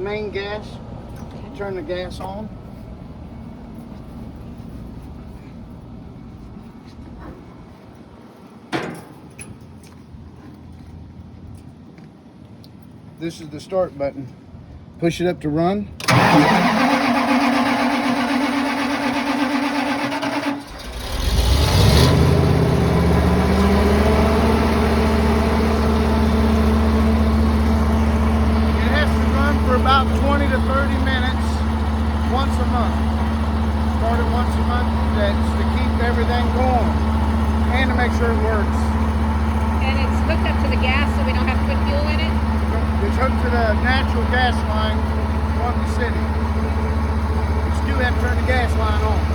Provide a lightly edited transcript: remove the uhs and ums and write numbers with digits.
main gas. Turn the gas on. This is the start button. Push it up to run. About 20 to 30 minutes once a month. Start it once a month. That's to keep everything going and to make sure it works. And it's hooked up to the gas so we don't have to put fuel in it? It's hooked to the natural gas line from the city. You still have to turn the gas line on.